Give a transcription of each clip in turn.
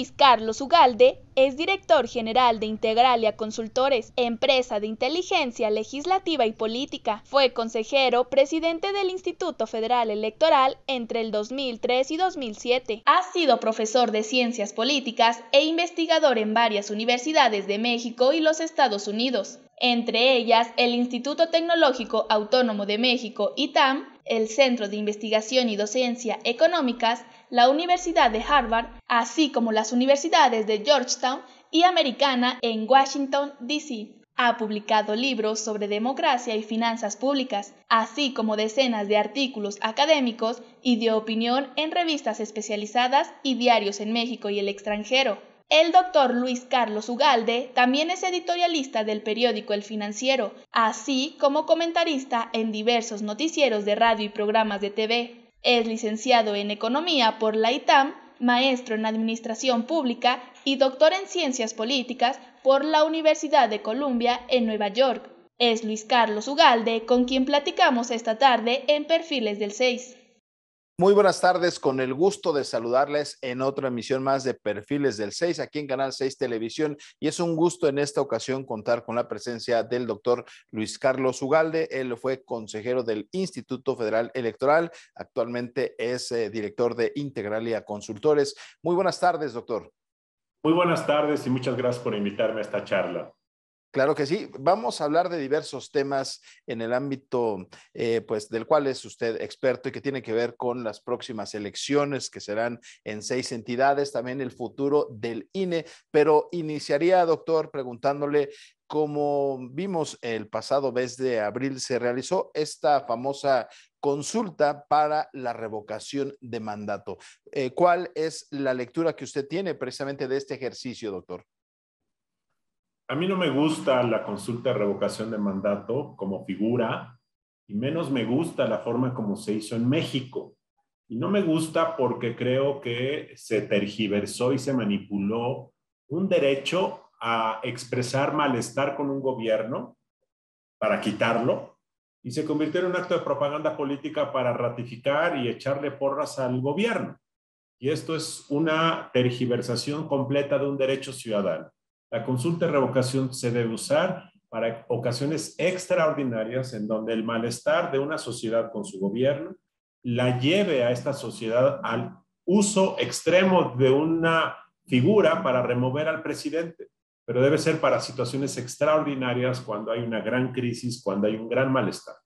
Luis Carlos Ugalde es director general de Integralia Consultores, empresa de inteligencia legislativa y política. Fue consejero presidente del Instituto Federal Electoral entre el 2003 y 2007. Ha sido profesor de ciencias políticas e investigador en varias universidades de México y los Estados Unidos, entre ellas el Instituto Tecnológico Autónomo de México, ITAM, el Centro de Investigación y Docencia Económicas, la Universidad de Harvard, así como las universidades de Georgetown y Americana en Washington, D.C. Ha publicado libros sobre democracia y finanzas públicas, así como decenas de artículos académicos y de opinión en revistas especializadas y diarios en México y el extranjero. El doctor Luis Carlos Ugalde también es editorialista del periódico El Financiero, así como comentarista en diversos noticieros de radio y programas de TV. Es licenciado en Economía por la ITAM, maestro en Administración Pública y doctor en Ciencias Políticas por la Universidad de Columbia en Nueva York. Es Luis Carlos Ugalde con quien platicamos esta tarde en Perfiles del 6. Muy buenas tardes, con el gusto de saludarles en otra emisión más de Perfiles del 6 aquí en Canal 6 Televisión, y es un gusto en esta ocasión contar con la presencia del doctor Luis Carlos Ugalde. Él fue consejero del Instituto Federal Electoral, actualmente es director de Integralia Consultores. Muy buenas tardes, doctor. Muy buenas tardes y muchas gracias por invitarme a esta charla. Claro que sí, vamos a hablar de diversos temas en el ámbito pues del cual es usted experto y que tiene que ver con las próximas elecciones que serán en 6 entidades, también el futuro del INE, pero iniciaría, doctor, preguntándole, como vimos el pasado mes de abril, se realizó esta famosa consulta para la revocación de mandato. ¿Cuál es la lectura que usted tiene precisamente de este ejercicio, doctor? A mí no me gusta la consulta de revocación de mandato como figura, y menos me gusta la forma como se hizo en México. Y no me gusta porque creo que se tergiversó y se manipuló un derecho a expresar malestar con un gobierno para quitarlo, y se convirtió en un acto de propaganda política para ratificar y echarle porras al gobierno. Y esto es una tergiversación completa de un derecho ciudadano. La consulta de revocación se debe usar para ocasiones extraordinarias en donde el malestar de una sociedad con su gobierno la lleve a esta sociedad al uso extremo de una figura para remover al presidente. Pero debe ser para situaciones extraordinarias, cuando hay una gran crisis, cuando hay un gran malestar.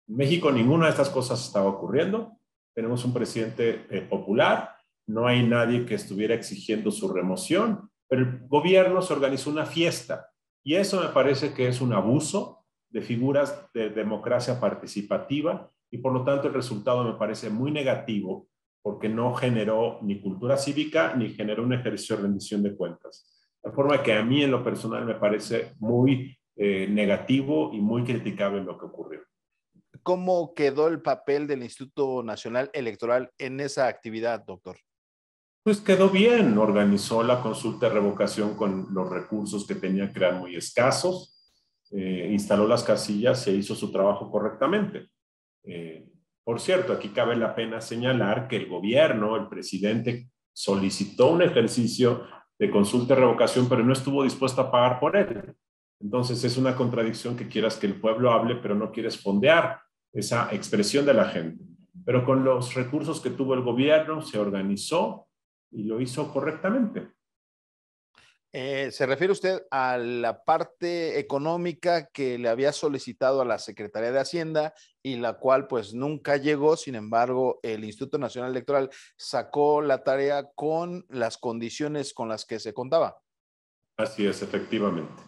En México ninguna de estas cosas estaba ocurriendo. Tenemos un presidente popular, no hay nadie que estuviera exigiendo su remoción, pero el gobierno se organizó una fiesta, y eso me parece que es un abuso de figuras de democracia participativa, y por lo tanto el resultado me parece muy negativo, porque no generó ni cultura cívica ni generó un ejercicio de rendición de cuentas. De forma que a mí en lo personal me parece muy negativo y muy criticable lo que ocurrió. ¿Cómo quedó el papel del Instituto Nacional Electoral en esa actividad, doctor? Pues quedó bien, organizó la consulta de revocación con los recursos que tenía, que eran muy escasos, instaló las casillas e hizo su trabajo correctamente. Por cierto, aquí cabe la pena señalar que el gobierno, el presidente, solicitó un ejercicio de consulta de revocación, pero no estuvo dispuesto a pagar por él. Entonces es una contradicción que quieras que el pueblo hable, pero no quieres fondear esa expresión de la gente. Pero con los recursos que tuvo el gobierno se organizó y lo hizo correctamente. ¿Se refiere usted a la parte económica que le había solicitado a la Secretaría de Hacienda y la cual pues nunca llegó? Sin embargo, el Instituto Nacional Electoral sacó la tarea con las condiciones con las que se contaba. Así es, efectivamente.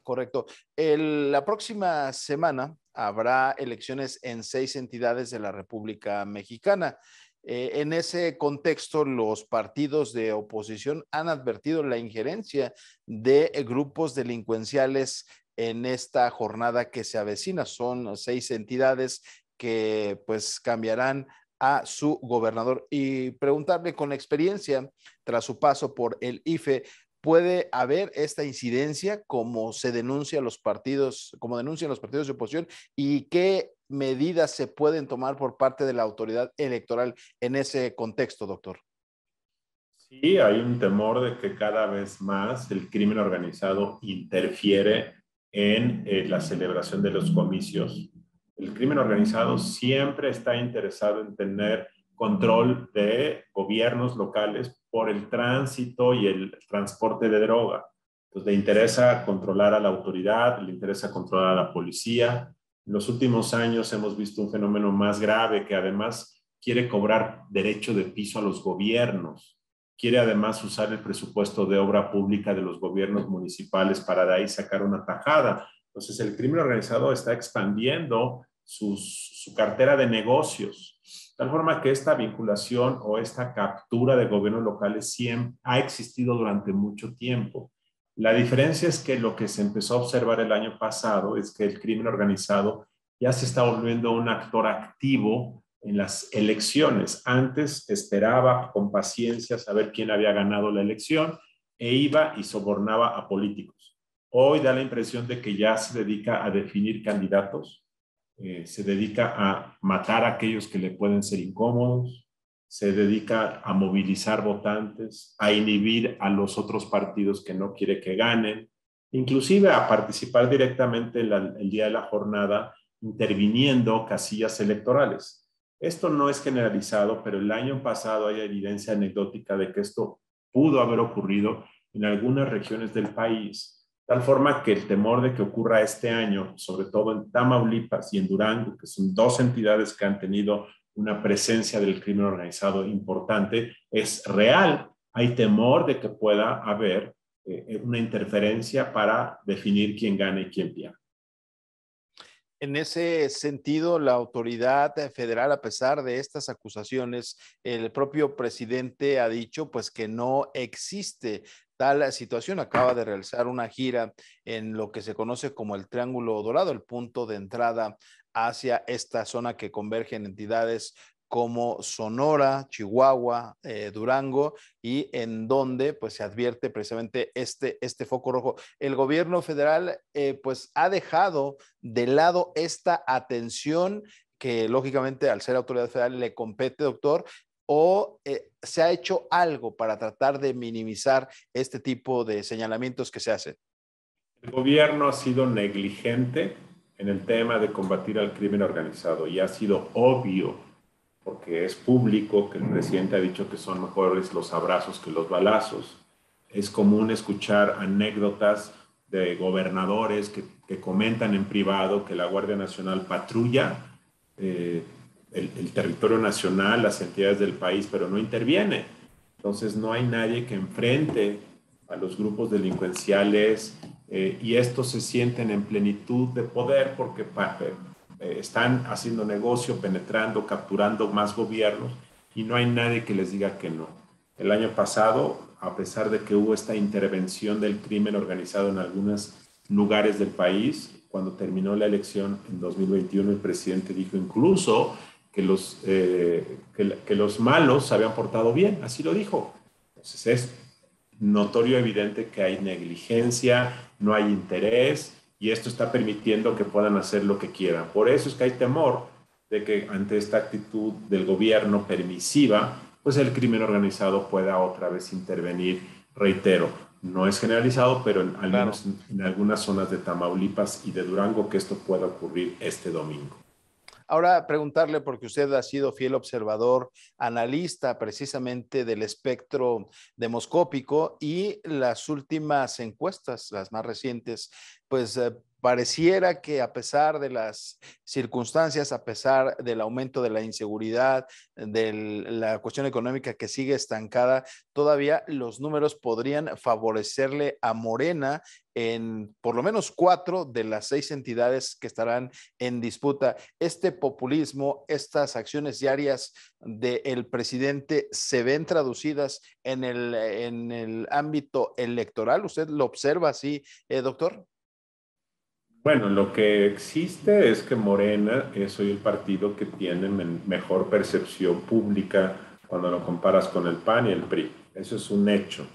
Correcto. La próxima semana habrá elecciones en 6 entidades de la República Mexicana. En ese contexto, los partidos de oposición han advertido la injerencia de grupos delincuenciales en esta jornada que se avecina. Son 6 entidades que pues cambiarán a su gobernador, y preguntarle, con la experiencia tras su paso por el IFE, ¿puede haber esta incidencia como se denuncia los partidos, como denuncian los partidos de oposición, y qué medidas se pueden tomar por parte de la autoridad electoral en ese contexto, doctor? Sí, hay un temor de que cada vez más el crimen organizado interfiere en la celebración de los comicios. El crimen organizado siempre está interesado en tener control de gobiernos locales por el tránsito y el transporte de droga. Entonces, le interesa controlar a la autoridad, le interesa controlar a la policía. En los últimos años hemos visto un fenómeno más grave que además quiere cobrar derecho de piso a los gobiernos. Quiere además usar el presupuesto de obra pública de los gobiernos municipales para de ahí sacar una tajada. Entonces, el crimen organizado está expandiendo su cartera de negocios, de tal forma que esta vinculación o esta captura de gobiernos locales siempre ha existido durante mucho tiempo. La diferencia es que lo que se empezó a observar el año pasado es que el crimen organizado ya se está volviendo un actor activo en las elecciones. Antes esperaba con paciencia saber quién había ganado la elección e iba y sobornaba a políticos. Hoy da la impresión de que ya se dedica a definir candidatos, se dedica a matar a aquellos que le pueden ser incómodos, se dedica a movilizar votantes, a inhibir a los otros partidos que no quiere que ganen, inclusive a participar directamente el día de la jornada interviniendo casillas electorales. Esto no es generalizado, pero el año pasado hay evidencia anecdótica de que esto pudo haber ocurrido en algunas regiones del país, tal forma que el temor de que ocurra este año, sobre todo en Tamaulipas y en Durango, que son dos entidades que han tenido una presencia del crimen organizado importante, es real. Hay temor de que pueda haber una interferencia para definir quién gana y quién pierde. En ese sentido, la autoridad federal, a pesar de estas acusaciones, el propio presidente ha dicho pues que no existe tal situación. Acaba de realizar una gira en lo que se conoce como el Triángulo Dorado, el punto de entrada hacia esta zona que convergen entidades como Sonora, Chihuahua, Durango, y en donde pues se advierte precisamente este foco rojo. El gobierno federal pues ha dejado de lado esta atención que lógicamente al ser autoridad federal le compete, doctor, o se ha hecho algo para tratar de minimizar este tipo de señalamientos que se hacen. El gobierno ha sido negligente en el tema de combatir al crimen organizado y ha sido obvio, porque es público que el presidente ha dicho que son mejores los abrazos que los balazos. Es común escuchar anécdotas de gobernadores que comentan en privado que la Guardia Nacional patrulla el territorio nacional, las entidades del país, pero no interviene. Entonces no hay nadie que enfrente a los grupos delincuenciales y estos se sienten en plenitud de poder porque están haciendo negocio, penetrando, capturando más gobiernos y no hay nadie que les diga que no. El año pasado, a pesar de que hubo esta intervención del crimen organizado en algunos lugares del país, cuando terminó la elección en 2021, el presidente dijo incluso que los malos se habían portado bien, así lo dijo. Entonces es notorio, evidente que hay negligencia, no hay interés, y esto está permitiendo que puedan hacer lo que quieran. Por eso es que hay temor de que ante esta actitud del gobierno permisiva, pues el crimen organizado pueda otra vez intervenir. Reitero, no es generalizado, pero al menos en algunas zonas de Tamaulipas y de Durango que esto pueda ocurrir este domingo. Ahora preguntarle, porque usted ha sido fiel observador, analista precisamente del espectro demoscópico y las últimas encuestas, las más recientes, pues pareciera que a pesar de las circunstancias, a pesar del aumento de la inseguridad, de la cuestión económica que sigue estancada, todavía los números podrían favorecerle a Morena en por lo menos 4 de las 6 entidades que estarán en disputa. Este populismo, estas acciones diarias del presidente, ¿se ven traducidas en el ámbito electoral? ¿Usted lo observa así, doctor? Bueno, lo que existe es que Morena es hoy el partido que tiene mejor percepción pública cuando lo comparas con el PAN y el PRI. Eso es un hecho.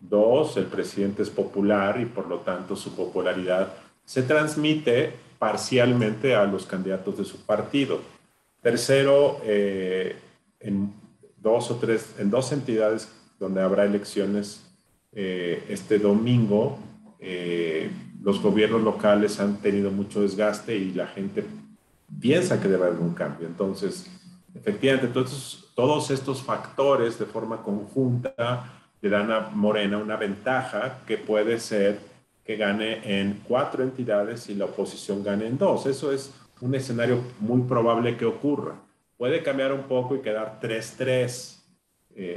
2, el presidente es popular y por lo tanto su popularidad se transmite parcialmente a los candidatos de su partido. Tercero, en 2 entidades donde habrá elecciones este domingo. Los gobiernos locales han tenido mucho desgaste y la gente piensa que debe haber un cambio. Entonces, efectivamente, todos estos factores de forma conjunta le dan a Morena una ventaja que puede ser que gane en 4 entidades y la oposición gane en 2. Eso es un escenario muy probable que ocurra. Puede cambiar un poco y quedar 3-3,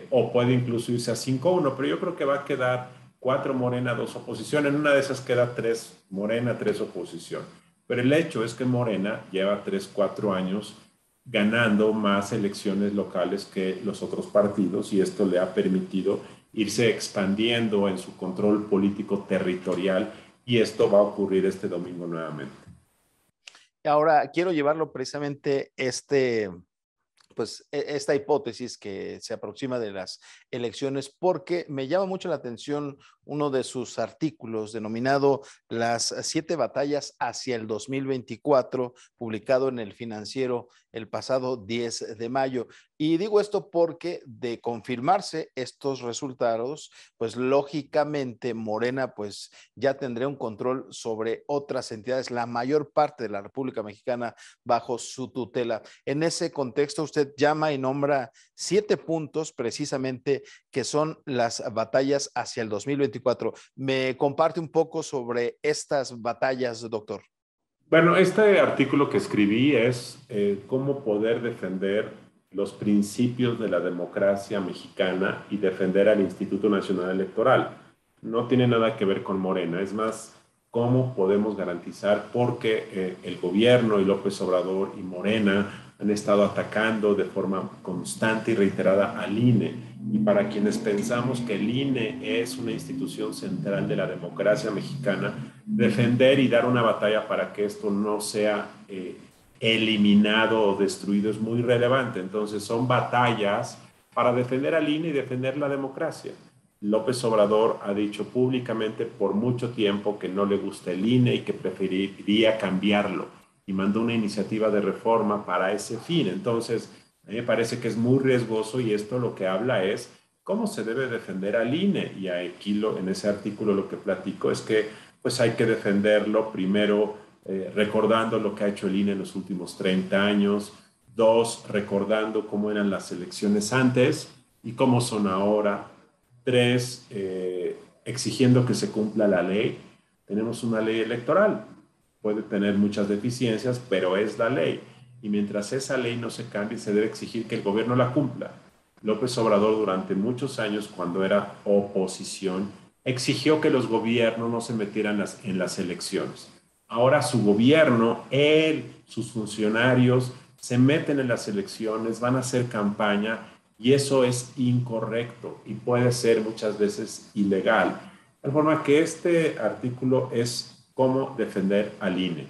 o puede incluso irse a 5-1, pero yo creo que va a quedar 4 Morena, 2 oposición. En una de esas queda 3 Morena, 3 oposición. Pero el hecho es que Morena lleva 3-4 años ganando más elecciones locales que los otros partidos y esto le ha permitido irse expandiendo en su control político territorial y esto va a ocurrir este domingo nuevamente. Ahora, quiero llevarlo precisamente pues esta hipótesis que se aproxima de las elecciones, porque me llama mucho la atención uno de sus artículos denominado Las 7 batallas hacia el 2024, publicado en El Financiero el pasado 10 de mayo. Y digo esto porque de confirmarse estos resultados, pues lógicamente Morena pues ya tendría un control sobre otras entidades, la mayor parte de la República Mexicana bajo su tutela. En ese contexto, usted llama y nombra 7 puntos precisamente que son las batallas hacia el 2024. ¿Me comparte un poco sobre estas batallas, doctor? Bueno, este artículo que escribí es cómo poder defender los principios de la democracia mexicana y defender al Instituto Nacional Electoral. No tiene nada que ver con Morena, es más, cómo podemos garantizar, porque el gobierno y López Obrador y Morena han estado atacando de forma constante y reiterada al INE. Y para quienes pensamos que el INE es una institución central de la democracia mexicana, defender y dar una batalla para que esto no sea eliminado o destruido es muy relevante. Entonces son batallas para defender al INE y defender la democracia. López Obrador ha dicho públicamente por mucho tiempo que no le gusta el INE y que preferiría cambiarlo y mandó una iniciativa de reforma para ese fin. Entonces, a mí me parece que es muy riesgoso y esto lo que habla es cómo se debe defender al INE. Y aquí en ese artículo lo que platico es que pues hay que defenderlo primero recordando lo que ha hecho el INE en los últimos 30 años. 2, recordando cómo eran las elecciones antes y cómo son ahora. 3, exigiendo que se cumpla la ley. Tenemos una ley electoral. Puede tener muchas deficiencias, pero es la ley. Y mientras esa ley no se cambie, se debe exigir que el gobierno la cumpla. López Obrador durante muchos años, cuando era oposición, exigió que los gobiernos no se metieran en las elecciones. Ahora su gobierno, él, sus funcionarios, se meten en las elecciones, van a hacer campaña y eso es incorrecto y puede ser muchas veces ilegal. De forma que este artículo es cómo defender al INE.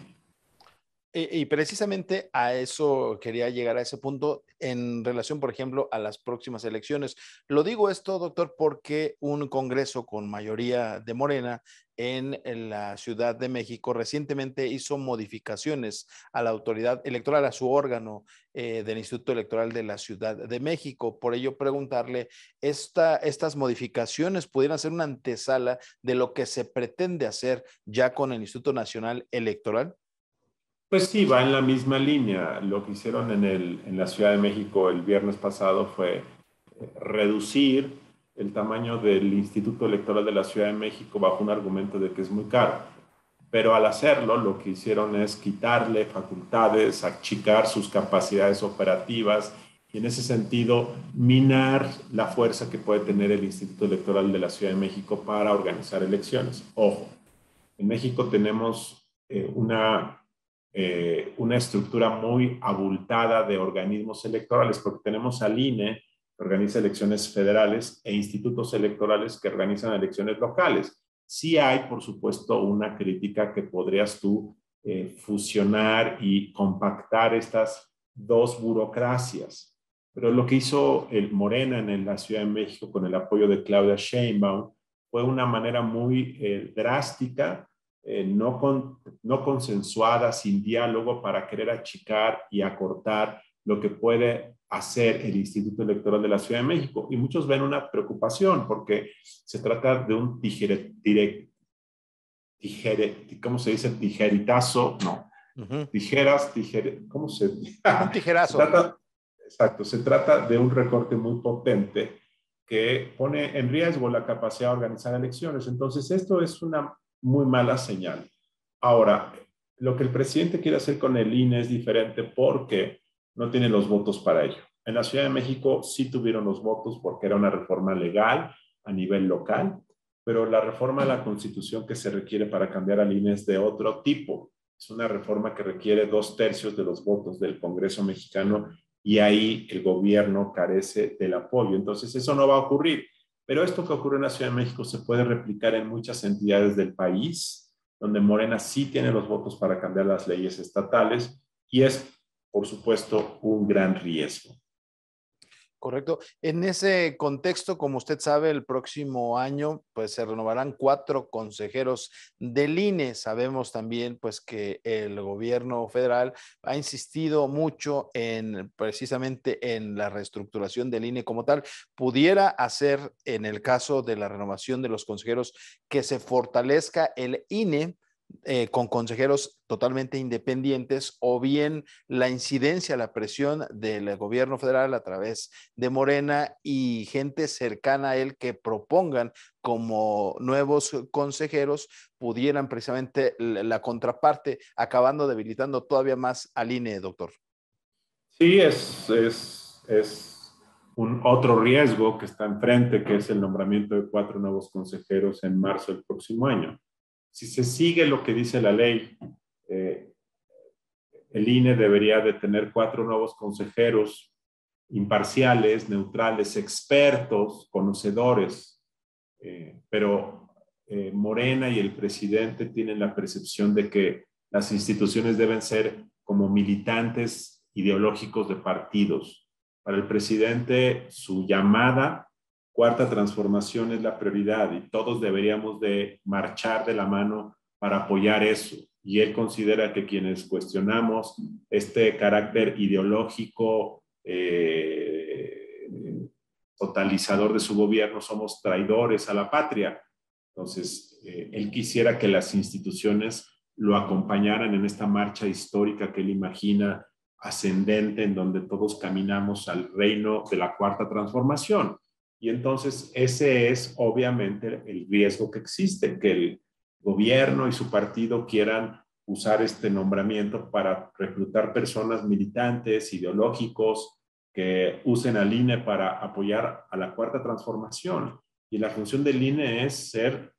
Y precisamente a eso quería llegar, a ese punto en relación, por ejemplo, a las próximas elecciones. Lo digo esto, doctor, porque un congreso con mayoría de Morena en la Ciudad de México recientemente hizo modificaciones a la autoridad electoral, a su órgano del Instituto Electoral de la Ciudad de México. Por ello, preguntarle, ¿estas modificaciones pudieran ser una antesala de lo que se pretende hacer ya con el Instituto Nacional Electoral? Pues sí, va en la misma línea. Lo que hicieron en la Ciudad de México el viernes pasado fue reducir el tamaño del Instituto Electoral de la Ciudad de México bajo un argumento de que es muy caro. Pero al hacerlo, lo que hicieron es quitarle facultades, achicar sus capacidades operativas y en ese sentido minar la fuerza que puede tener el Instituto Electoral de la Ciudad de México para organizar elecciones. Ojo, en México tenemos una estructura muy abultada de organismos electorales, porque tenemos al INE, que organiza elecciones federales, e institutos electorales que organizan elecciones locales. Sí hay, por supuesto, una crítica que podrías tú fusionar y compactar estas dos burocracias. Pero lo que hizo el Morena en la Ciudad de México con el apoyo de Claudia Sheinbaum fue una manera muy drástica, no consensuada, sin diálogo, para querer achicar y acortar lo que puede hacer el Instituto Electoral de la Ciudad de México. Y muchos ven una preocupación porque se trata de un ¿cómo se dice? Tijeritazo, no. ¿Cómo se dice? Un tijerazo. Exacto, se trata de un recorte muy potente que pone en riesgo la capacidad de organizar elecciones. Entonces, esto es una muy mala señal. Ahora, lo que el presidente quiere hacer con el INE es diferente porque no tiene los votos para ello. En la Ciudad de México sí tuvieron los votos porque era una reforma legal a nivel local, pero la reforma a la Constitución que se requiere para cambiar al INE es de otro tipo. Es una reforma que requiere 2/3 de los votos del Congreso mexicano y ahí el gobierno carece del apoyo. Entonces, eso no va a ocurrir. Pero esto que ocurre en la Ciudad de México se puede replicar en muchas entidades del país, donde Morena sí tiene los votos para cambiar las leyes estatales y es, por supuesto, un gran riesgo. Correcto. En ese contexto, como usted sabe, el próximo año pues se renovarán 4 consejeros del INE. Sabemos también pues que el gobierno federal ha insistido mucho en precisamente en la reestructuración del INE como tal. Pudiera hacer en el caso de la renovación de los consejeros que se fortalezca el INE con consejeros totalmente independientes, o bien la incidencia, la presión del gobierno federal a través de Morena y gente cercana a él que propongan como nuevos consejeros, pudieran precisamente la contraparte, acabando debilitando todavía más al INE, doctor. Sí, es un otro riesgo que está enfrente, que es el nombramiento de 4 nuevos consejeros en marzo del próximo año. Si se sigue lo que dice la ley, el INE debería de tener 4 nuevos consejeros imparciales, neutrales, expertos, conocedores, pero Morena y el presidente tienen la percepción de que las instituciones deben ser como militantes ideológicos de partidos. Para el presidente, su llamada cuarta transformación es la prioridad y todos deberíamos de marchar de la mano para apoyar eso. Y él considera que quienes cuestionamos este carácter ideológico totalizador de su gobierno somos traidores a la patria. Entonces, él quisiera que las instituciones lo acompañaran en esta marcha histórica que él imagina ascendente, en donde todos caminamos al reino de la cuarta transformación. Y entonces ese es obviamente el riesgo que existe, que el gobierno y su partido quieran usar este nombramiento para reclutar personas militantes, ideológicos, que usen al INE para apoyar a la cuarta transformación. Y la función del INE es ser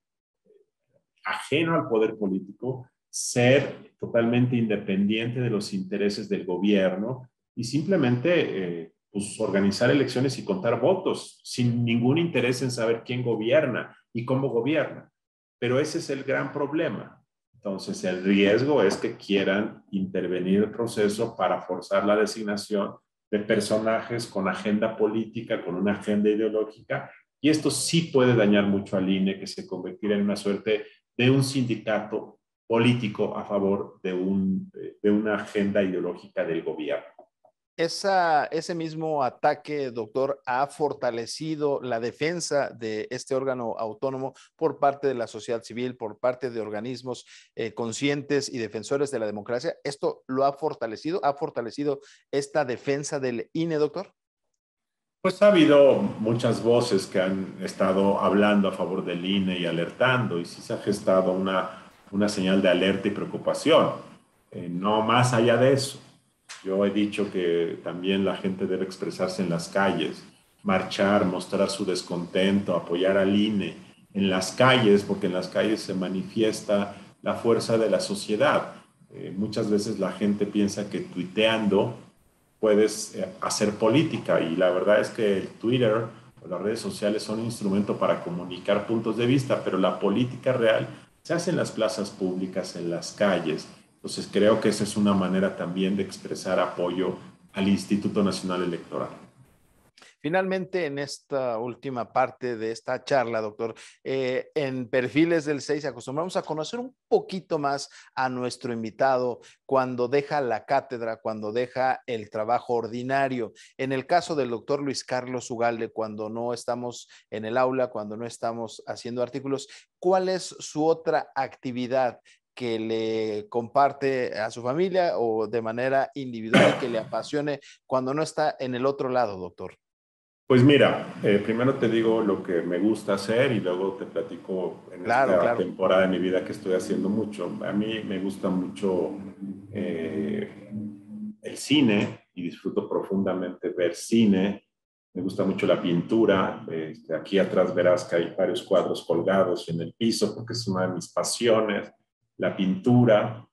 ajeno al poder político, ser totalmente independiente de los intereses del gobierno y simplemente pues, organizar elecciones y contar votos sin ningún interés en saber quién gobierna y cómo gobierna. Pero ese es el gran problema. Entonces, el riesgo es que quieran intervenir el proceso para forzar la designación de personajes con agenda política, con una agenda ideológica, y esto sí puede dañar mucho al INE, que se convertirá en una suerte de un sindicato político a favor de una agenda ideológica del gobierno. Ese mismo ataque, doctor, ha fortalecido la defensa de este órgano autónomo por parte de la sociedad civil, por parte de organismos conscientes y defensores de la democracia. ¿Esto lo ha fortalecido? ¿Ha fortalecido esta defensa del INE, doctor? Pues ha habido muchas voces que han estado hablando a favor del INE y alertando, y sí se ha gestado una señal de alerta y preocupación. No más allá de eso. Yo he dicho que también la gente debe expresarse en las calles, marchar, mostrar su descontento, apoyar al INE en las calles, porque en las calles se manifiesta la fuerza de la sociedad. Muchas veces la gente piensa que tuiteando puedes hacer política, y la verdad es que el Twitter o las redes sociales son un instrumento para comunicar puntos de vista, pero la política real se hace en las plazas públicas, en las calles. Entonces creo que esa es una manera también de expresar apoyo al Instituto Nacional Electoral. Finalmente, en esta última parte de esta charla, doctor, en Perfiles del 6 acostumbramos a conocer un poquito más a nuestro invitado cuando deja la cátedra, cuando deja el trabajo ordinario. En el caso del doctor Luis Carlos Ugalde, cuando no estamos en el aula, cuando no estamos haciendo artículos, ¿cuál es su otra actividad que le comparte a su familia o de manera individual y que le apasione cuando no está en el otro lado, doctor? Pues mira, primero te digo lo que me gusta hacer y luego te platico en esta temporada de mi vida que estoy haciendo mucho. A mí me gusta mucho el cine y disfruto profundamente ver cine. Me gusta mucho la pintura. Aquí atrás verás que hay varios cuadros colgados en el piso porque es una de mis pasiones. La pintura.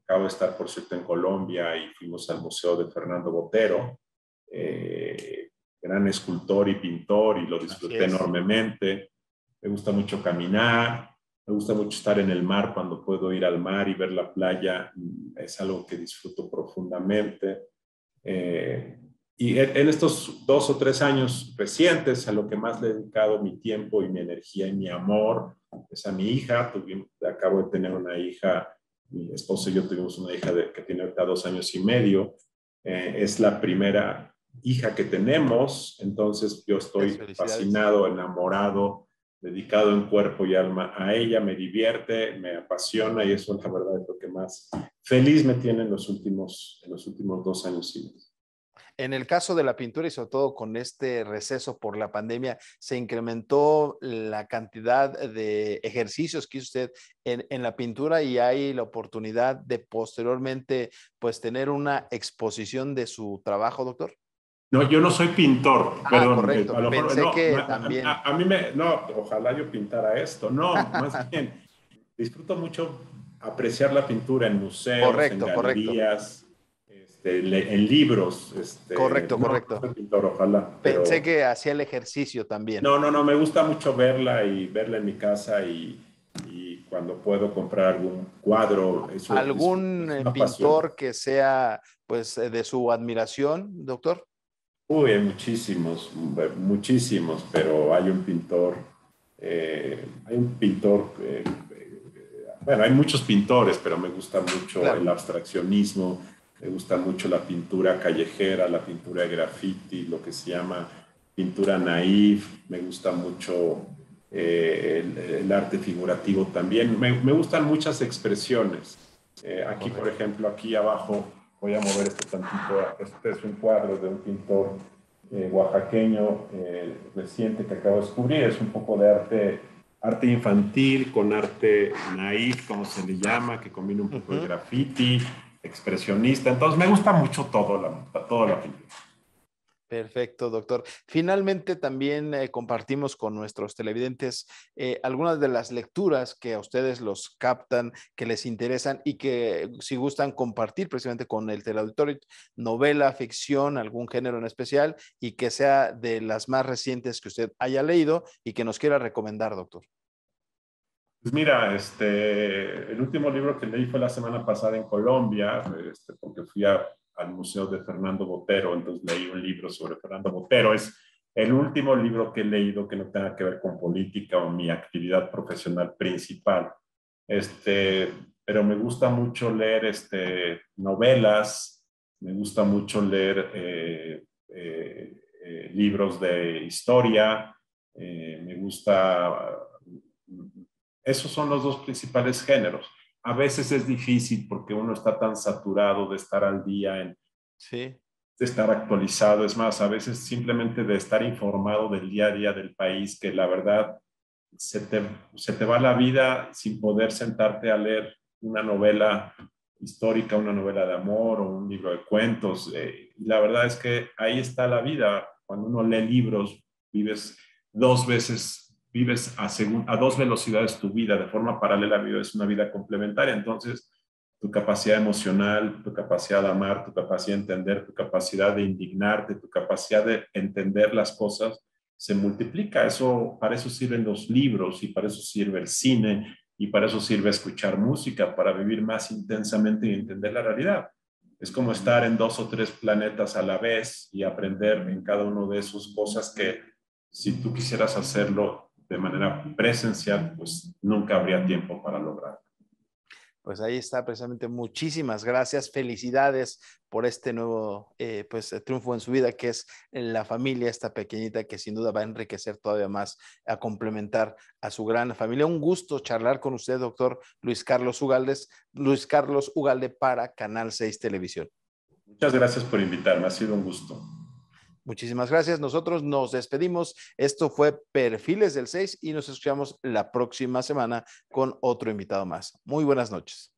Acabo de estar, por cierto, en Colombia y fuimos al Museo de Fernando Botero. Gran escultor y pintor y lo disfruté enormemente. Me gusta mucho caminar, me gusta mucho estar en el mar cuando puedo ir al mar y ver la playa. Es algo que disfruto profundamente. Y en estos 2 o 3 años recientes, a lo que más le he dedicado mi tiempo y mi energía y mi amor es a mi hija. Acabo de tener una hija, mi esposo y yo tuvimos una hija que tiene ahorita 2 años y medio. Es la primera hija que tenemos, entonces yo estoy fascinado, enamorado, dedicado en cuerpo y alma a ella, me divierte, me apasiona y eso la verdad es lo que más feliz me tiene en los últimos 2 años y medio. En el caso de la pintura y sobre todo con este receso por la pandemia, ¿se incrementó la cantidad de ejercicios que hizo usted en la pintura y hay la oportunidad de posteriormente pues tener una exposición de su trabajo, doctor? No, yo no soy pintor, perdón. Correcto. A lo mejor, pensé no, que también. A mí no, ojalá yo pintara esto. No, más bien, disfruto mucho apreciar la pintura en museos, en galerías, en libros. Correcto. No soy pintor, ojalá. Pensé que hacía el ejercicio también. No, me gusta mucho verla en mi casa y cuando puedo comprar algún cuadro. ¿Algún pintor que sea pues de su admiración, doctor? Uy, hay muchísimos, pero hay un pintor, bueno, hay muchos pintores, pero me gusta mucho el abstraccionismo, me gusta mucho la pintura callejera, la pintura de graffiti, lo que se llama pintura naif, me gusta mucho el arte figurativo también, me gustan muchas expresiones. Aquí, por ejemplo, aquí abajo, voy a mover este tantito. Este es un cuadro de un pintor oaxaqueño reciente que acabo de descubrir. Es un poco de arte infantil con arte naif, como se le llama, que combina un poco de graffiti, expresionista. Entonces me gusta mucho todo la pintura. Perfecto, doctor. Finalmente también compartimos con nuestros televidentes algunas de las lecturas que a ustedes los captan, que les interesan y que si gustan compartir precisamente con el teleauditorio, novela, ficción, algún género en especial y que sea de las más recientes que usted haya leído y que nos quiera recomendar, doctor. Pues mira, el último libro que leí fue la semana pasada en Colombia, porque fui al Museo de Fernando Botero, entonces leí un libro sobre Fernando Botero. Es el último libro que he leído que no tenga que ver con política o mi actividad profesional principal. Pero me gusta mucho leer novelas, me gusta mucho leer libros de historia, me gusta... Esos son los 2 principales géneros. A veces es difícil porque uno está tan saturado de estar al día, de estar actualizado. Es más, a veces simplemente de estar informado del día a día del país, que la verdad se te va la vida sin poder sentarte a leer una novela histórica, una novela de amor o un libro de cuentos. La verdad es que ahí está la vida. Cuando uno lee libros, vives 2 veces a 2 velocidades tu vida, de forma paralela vives una vida complementaria. Entonces, tu capacidad emocional, tu capacidad de amar, tu capacidad de entender, tu capacidad de indignarte, tu capacidad de entender las cosas, se multiplica. Para eso sirven los libros y para eso sirve el cine y para eso sirve escuchar música, para vivir más intensamente y entender la realidad. es como estar en 2 o 3 planetas a la vez y aprender en cada uno de esos cosas que si tú quisieras hacerlo de manera presencial, pues nunca habría tiempo para lograrlo. Pues ahí está precisamente. Muchísimas gracias. Felicidades por este nuevo triunfo en su vida, que es la familia, esta pequeñita que sin duda va a enriquecer todavía más, a complementar a su gran familia. Un gusto charlar con usted, doctor Luis Carlos Ugalde para Canal 6 Televisión. Muchas gracias por invitarme. Ha sido un gusto. Muchísimas gracias. Nosotros nos despedimos. Esto fue Perfiles del 6 y nos escuchamos la próxima semana con otro invitado más. Muy buenas noches.